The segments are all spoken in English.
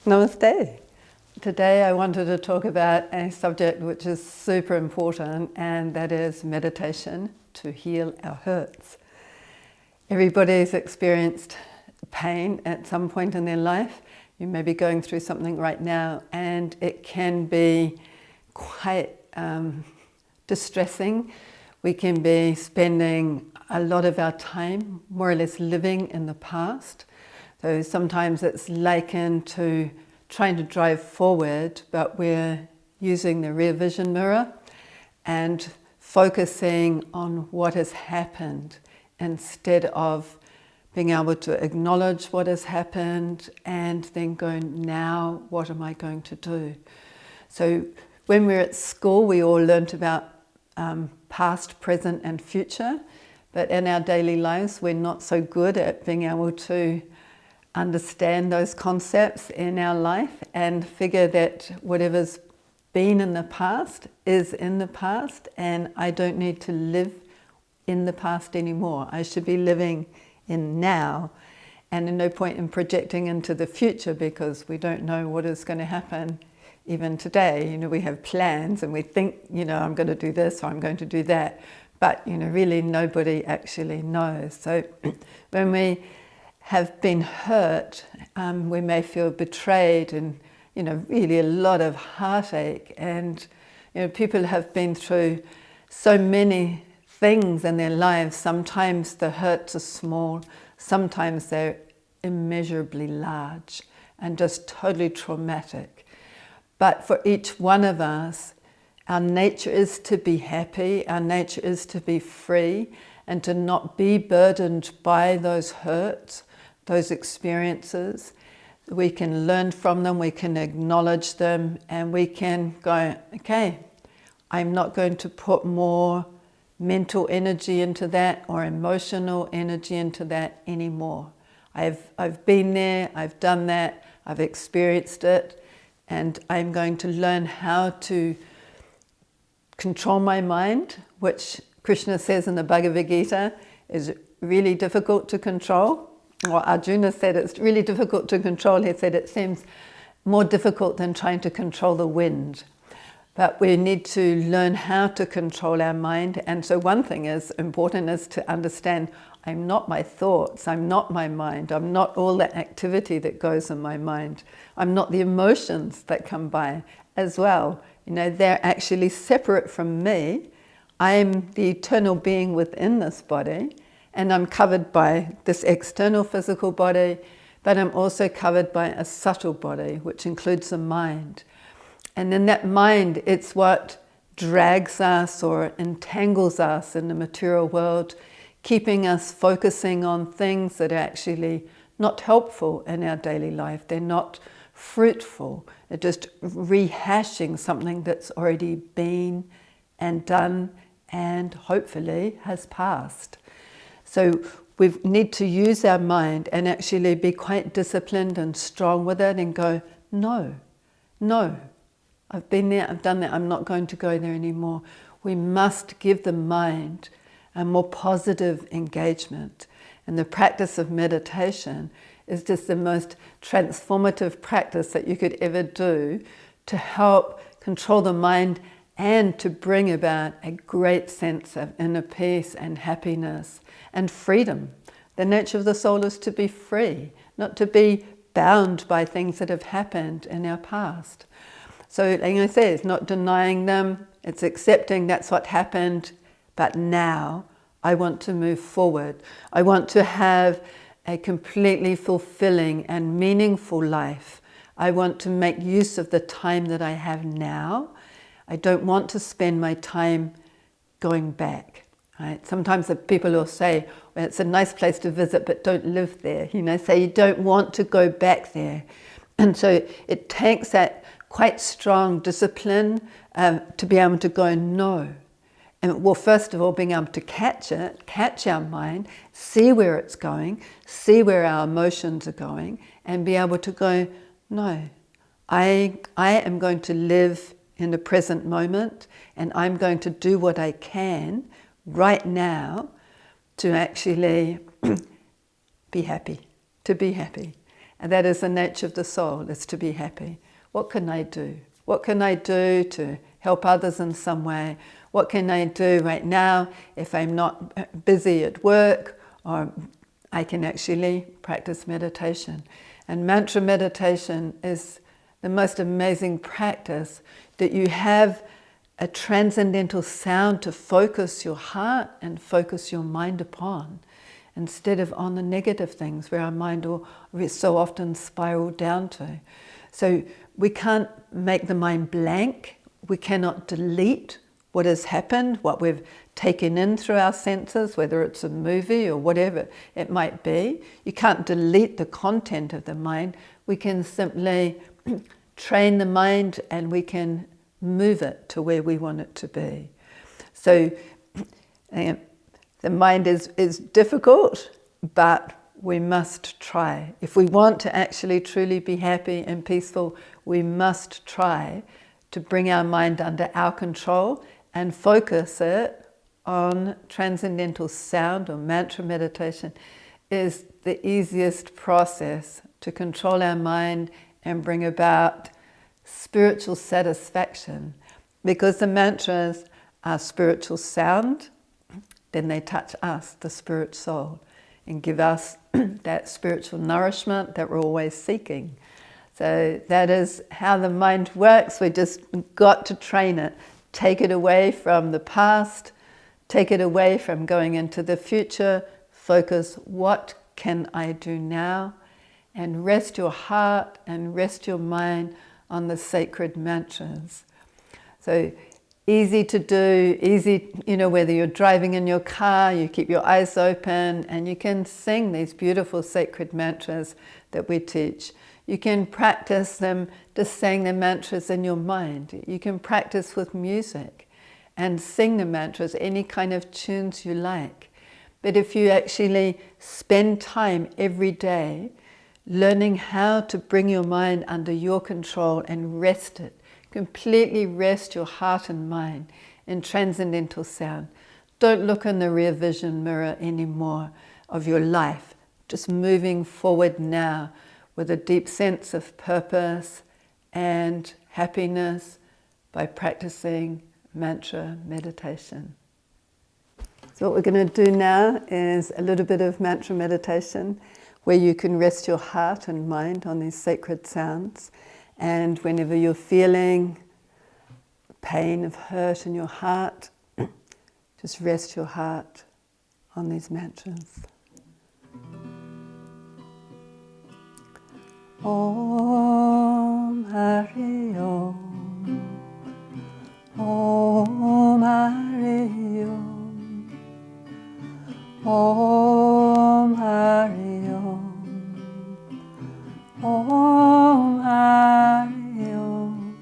Namaste. Today I wanted to talk about a subject which is super important, and that is meditation to heal our hurts. Everybody's experienced pain at some point in their life. You may be going through something right now, and it can be quite distressing. We can be spending a lot of our time more or less living in the past. So sometimes it's likened to trying to drive forward, but we're using the rear vision mirror and focusing on what has happened instead of being able to acknowledge what has happened and then go, now what am I going to do? So when we're at school, we all learnt about past, present and future, but in our daily lives we're not so good at being able to understand those concepts in our life and figure that whatever's been in the past is in the past, and I don't need to live in the past anymore. I should be living in now, and no point in projecting into the future because we don't know what is going to happen even today. We have plans and we think, I'm going to do this or I'm going to do that, but really nobody actually knows. So when we have been hurt, we may feel betrayed and really a lot of heartache, and people have been through so many things in their lives. Sometimes the hurts are small, sometimes they're immeasurably large and just totally traumatic. But for each one of us, our nature is to be happy, our nature is to be free and to not be burdened by those hurts, those experiences. We can learn from them, we can acknowledge them, and we can go, okay, I'm not going to put more mental energy into that or emotional energy into that anymore. I've been there, I've done that, I've experienced it, and I'm going to learn how to control my mind, which Krishna says in the Bhagavad Gita is really difficult to control. Well, Arjuna said it's really difficult to control. He said it seems more difficult than trying to control the wind. But we need to learn how to control our mind. And so one thing is important is to understand I'm not my thoughts, I'm not my mind, I'm not all that activity that goes in my mind. I'm not the emotions that come by as well. They're actually separate from me. I'm the eternal being within this body. And I'm covered by this external physical body, but I'm also covered by a subtle body, which includes the mind. And in that mind, it's what drags us or entangles us in the material world, keeping us focusing on things that are actually not helpful in our daily life. They're not fruitful. They're just rehashing something that's already been and done and hopefully has passed. So we need to use our mind and actually be quite disciplined and strong with it and go, no, I've been there, I've done that, I'm not going to go there anymore. We must give the mind a more positive engagement. And the practice of meditation is just the most transformative practice that you could ever do to help control the mind and to bring about a great sense of inner peace and happiness and freedom. The nature of the soul is to be free, not to be bound by things that have happened in our past. So like I say, it's not denying them, it's accepting that's what happened, but now I want to move forward. I want to have a completely fulfilling and meaningful life. I want to make use of the time that I have now. I don't want to spend my time going back. Right? Sometimes the people will say, well, it's a nice place to visit, but don't live there. So you don't want to go back there. And so it takes that quite strong discipline to be able to go, no. And well, first of all, being able to catch it, catch our mind, see where it's going, see where our emotions are going, and be able to go, no, I am going to live in the present moment, and I'm going to do what I can right now to actually be happy, And that is the nature of the soul, is to be happy. What can I do? What can I do to help others in some way? What can I do right now if I'm not busy at work? Or I can actually practice meditation. And mantra meditation is the most amazing practice, that you have a transcendental sound to focus your heart and focus your mind upon, instead of on the negative things where our mind will so often spiral down to. So we can't make the mind blank. We cannot delete what has happened, what we've taken in through our senses, whether it's a movie or whatever it might be. You can't delete the content of the mind. We can simply train the mind, and we can move it to where we want it to be. So the mind is difficult, but we must try. If we want to actually truly be happy and peaceful, we must try to bring our mind under our control and focus it on transcendental sound. Or mantra meditation is the easiest process to control our mind and bring about spiritual satisfaction, because the mantras are spiritual sound. Then they touch us, the spirit soul, and give us that spiritual nourishment that we're always seeking. So that is how the mind works. We just got to train it. Take it away from the past, take it away from going into the future. Focus, what can I do now? And rest your heart and rest your mind on the sacred mantras. So easy to do, easy, whether you're driving in your car, you keep your eyes open and you can sing these beautiful sacred mantras that we teach. You can practice them, just saying the mantras in your mind. You can practice with music and sing the mantras, any kind of tunes you like. But if you actually spend time every day learning how to bring your mind under your control and rest it, completely rest your heart and mind in transcendental sound. Don't look in the rear vision mirror anymore of your life. Just moving forward now with a deep sense of purpose and happiness by practicing mantra meditation. So what we're going to do now is a little bit of mantra meditation where you can rest your heart and mind on these sacred sounds. And whenever you're feeling pain of hurt in your heart, just rest your heart on these mantras. Om Hari Om. Om Hari Om. Om Hari Om. Om Hari Om.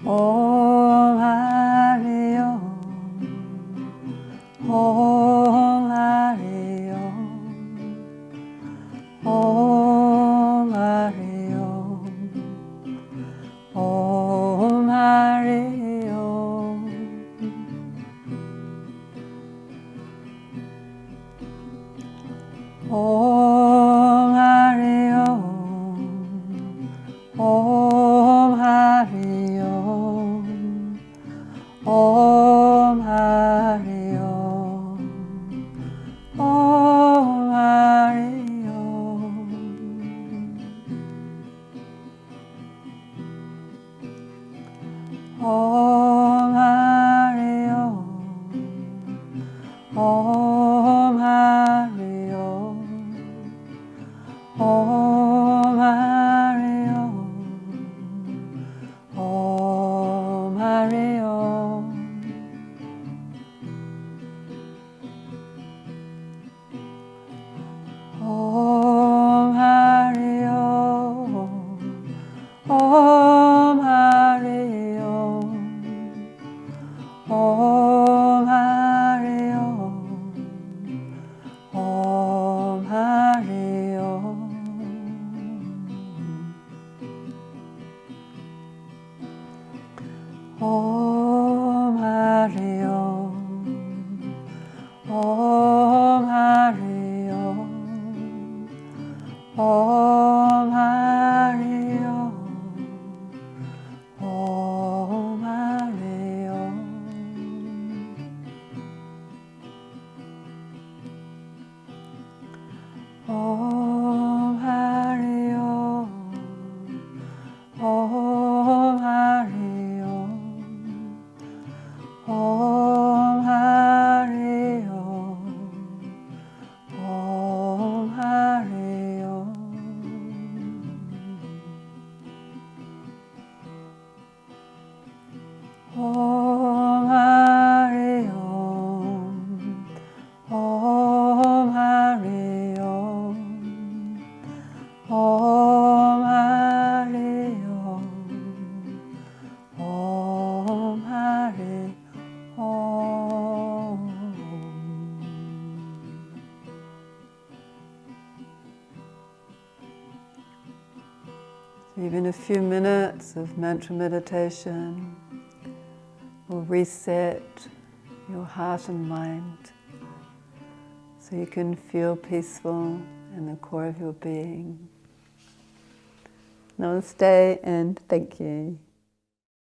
Om Hari Om. Om Hari Om. Om Hari Om. Om Hari Om. Om Hari Om. Om Hari Om. Om Hari Om. Om Hari Om. Om Hari Om. Om Hari Om. Om Hari Om. Om Hari Om. Om Hari Om. Om Hari Om. Om Hari Om. Om Hari Om. Om Hari Om. Om Hari Om. Om Hari Om. Om Hari Om. Even a few minutes of mantra meditation will reset your heart and mind so you can feel peaceful in the core of your being. Namaste and thank you.